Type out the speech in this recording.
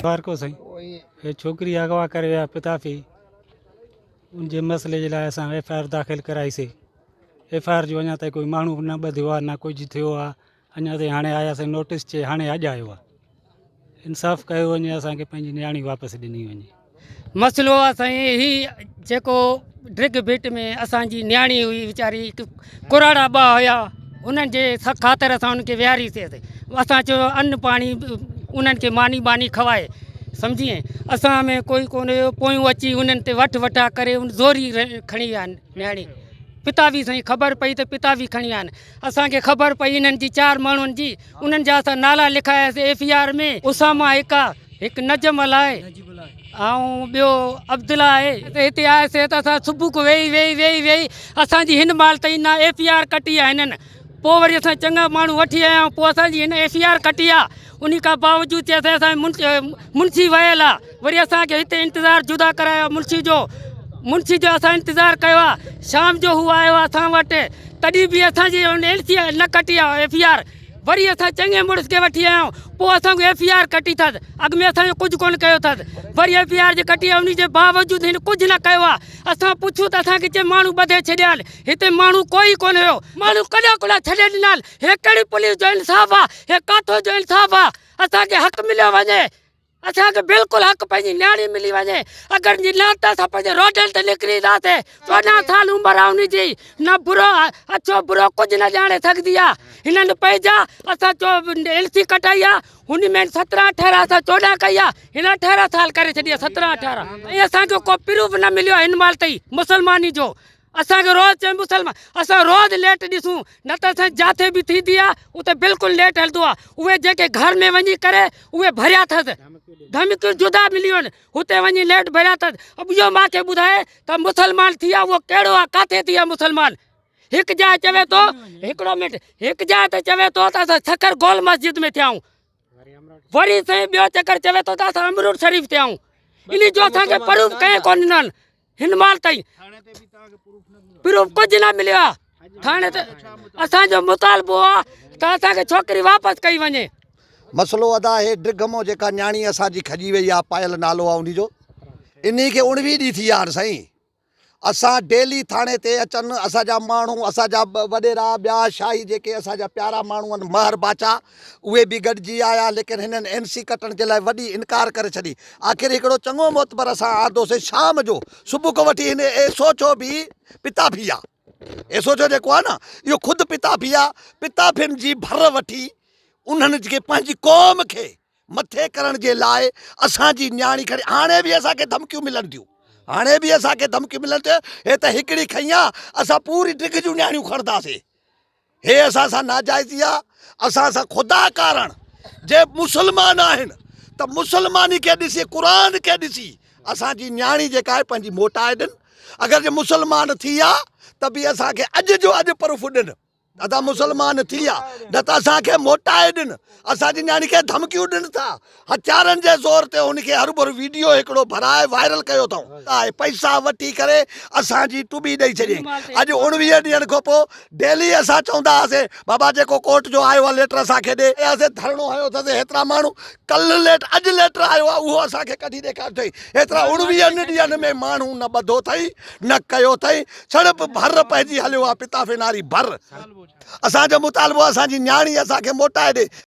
बार को सही ये छोकरी अगवा करे विया पिता पी उनजे मसले जे लाइ असां FIR दाख़िल कराईसीं। FIR जो अञा ताईं कोई माण्हू न ॿधियो आहे न कुझु थियो आहे। अञा ताईं हाणे आयासीं नोटिस चे हाणे अॼु आयो आहे। इंसाफ़ कयो वञे असांखे पंहिंजी नियाणी वापसि ॾिनी वञे। मसलो आहे साईं ही जेको ड्रिग बिट में असांजी नियाणी हुई वीचारी कुराड़ा ॿ हुया उन्हनि जे ख़ातिर असां उनखे विहारीसीं। असां चयो अन्न पाणी उन्हनि खे मानी बानी खवाए सम्झिए असां में कोई कोन हुयो। पोयूं अची उन्हनि ते वठा करे उन ज़ोरी खणी विया नियाणी। पिता बि साईं ख़बर पई त पिता बि खणी आहिनि। असांखे ख़बर पई इन्हनि जी 4 माण्हुनि जी उन्हनि जा असां नाला लिखायासीं FIR में। उसामा हिकु नजमल आहे ऐं ॿियो अब्दुल्ला आहे। हिते आयासीं त असां सुबुह को वेही असांजी हिन महिल ताईं न FIR कटी आहे हिननि। पोइ वरी असां चङा माण्हू वठी आया आहियूं। पोइ असांजी हिन FIR कटी आहे। उन खां बावजूदि चयोसीं असांजे मुंशी वियल आहे। वरी असांखे हिते इंतज़ारु जुदा करायो मुंशी जो असां इंतज़ारु कयो आहे। शाम जो हू आयो आहे असां वटि तॾहिं बि असांजी LC न कटी आहे FIR। वरी असां चङे मुड़ुस खे वठी आया आहियूं। पोइ असांखे FIR कटी अथसि। अॻु में असांजो कुझु कोन कयो अथसि। वरी FIR जे कटी आहे उन जे बावजूदि हिन कुझु न कयो आहे। असां पुछूं त असांखे चए माण्हू ॿधे छॾिया आहिनि। हिते माण्हू कोई कोन हुयो। माण्हू कॾहिं कोन छॾे ॾिना आहिनि। हे कहिड़ी पुलिस जो इंसाफ़ आहे? हे काथो जो इंसाफ़ आहे? असांखे हक़ मिलियो वञे। असांखे बिल्कुलु हक़ पंहिंजी नियाणी मिली वञे। अगरि न त असां पंहिंजे रोडनि ते निकिरी ईंदासीं। 14 साल उमिरि आहे उनजी। न बुरो अच्छो बुरो कुझु न ॼाणे सघंदी आहे। हिननि पैजा असां LC कटाई आहे। हुन में 17 18 असां 14 कई आहे। हिन 18 साल करे छॾी आहे 17 18। ऐं असांखे को प्रूफ न मिलियो हिन महिल ताईं मुसलमानी जो। असांखे रोज़ चए मुसलमान असां रोज़ लेट ॾिसूं न त असां जिथे बि थींदी आहे उते बिल्कुलु लेट हलंदो आहे। उहे जेके घर में वञी करे उहे भरिया अथसि धमकियूं जुदा मिलियूं आहिनि। हुते वञी लेट भरिया अथसि। इहो मूंखे ॿुधाए त मुसलमान थी आहे उहो कहिड़ो आहे किथे थी आहे मुसलमान। हिकु जाइ चवे थो हिकिड़ो मिंट हिकु जाइ ते चवे थो त असां सखर गोल मस्जिद में थिया आहियूं। वरी साईं ॿियो चकर चवे थो त असां अमरूद शरीफ़ थिया आहियूं। इन जो असांखे प्रूफ कंहिं कोन ॾिननि हिन महिल ताईं। प्रूफ कुझु न मिलियो आहे। थाणे ते असांजो मुतालबो आहे त असांखे छोकिरी वापसि कई वञे। मसलो अदा है ड्रिगमो जेका न्याणी असांजी खजी वई आहे पायल नालो आहे उनजो। इन खे 19 ॾींहं थी विया आहिनि साईं। असां डेली थाणे ते अचनि असांजा माण्हू असांजा वॾेरा ॿिया शाही जेके असांजा प्यारा माण्हू आहिनि महर बाचा उहे बि गॾिजी आया। लेकिन हिननि NC कटण जे लाइ वॾी इनकार करे छॾी। आख़िर हिकिड़ो चङो मोतबर असां आदोसीं शाम जो सुबुह खां वठी हिन एसोचो बि पिता बि आहे। एसोचो जेको आहे न इहो ख़ुदि पिता बि आहे। पिताभियुनि जी भर वठी उन्हनि जे पंहिंजी क़ौम खे मथे करण जे लाइ असांजी नियाणी खणी हाणे बि असांखे धमकियूं मिलनि थियूं। हाणे बि असांखे धमकियूं मिलनि थियूं। हे त हिकिड़ी खई आहे असां पूरी ड्रिग जूं नियाणियूं खणंदासीं। हे असां सां नाजाइज़ी आहे। असां सां ख़ुदा कारण जे मुसलमान आहिनि त मुसलमानी खे ॾिसी क़ुर खे ॾिसी असांजी नियाणी जेका आहे पंहिंजी मोटाए ॾियनि। अगरि जे मुसलमान थी आहे त बि असांखे अॼु जो अॼु प्रूफ ॾियनि अदा मुसलमान थी आहे न त असांखे मोटाए ॾियनि। असांजी नियाणी खे धमकियूं ॾियनि था हथियारनि जे ज़ोर ते। हुनखे हर भर वीडियो हिकिड़ो भराए वायरल कयो अथऊं। पैसा वठी करे असांजी टुबी ॾेई छॾी। अॼु 19 ॾींहंनि खां पोइ डेली असां चवंदा हुआसीं बाबा जेको कोर्ट जो आयो आहे लेटर असांखे ॾे। असां धरणो हयो अथसि हेतिरा माण्हू अॼु लेटर आयो आहे उहो असांखे कढी ॾेखार अथई। हेतिरा 19 ॾींहंनि में माण्हू न ॿधो अथई न कयो अथई। छड़ भर पइजी हलियो आहे पिता फिनारी भर। असांजो मुतालबो असांजी नियाणी असांखे मोटाए ॾे।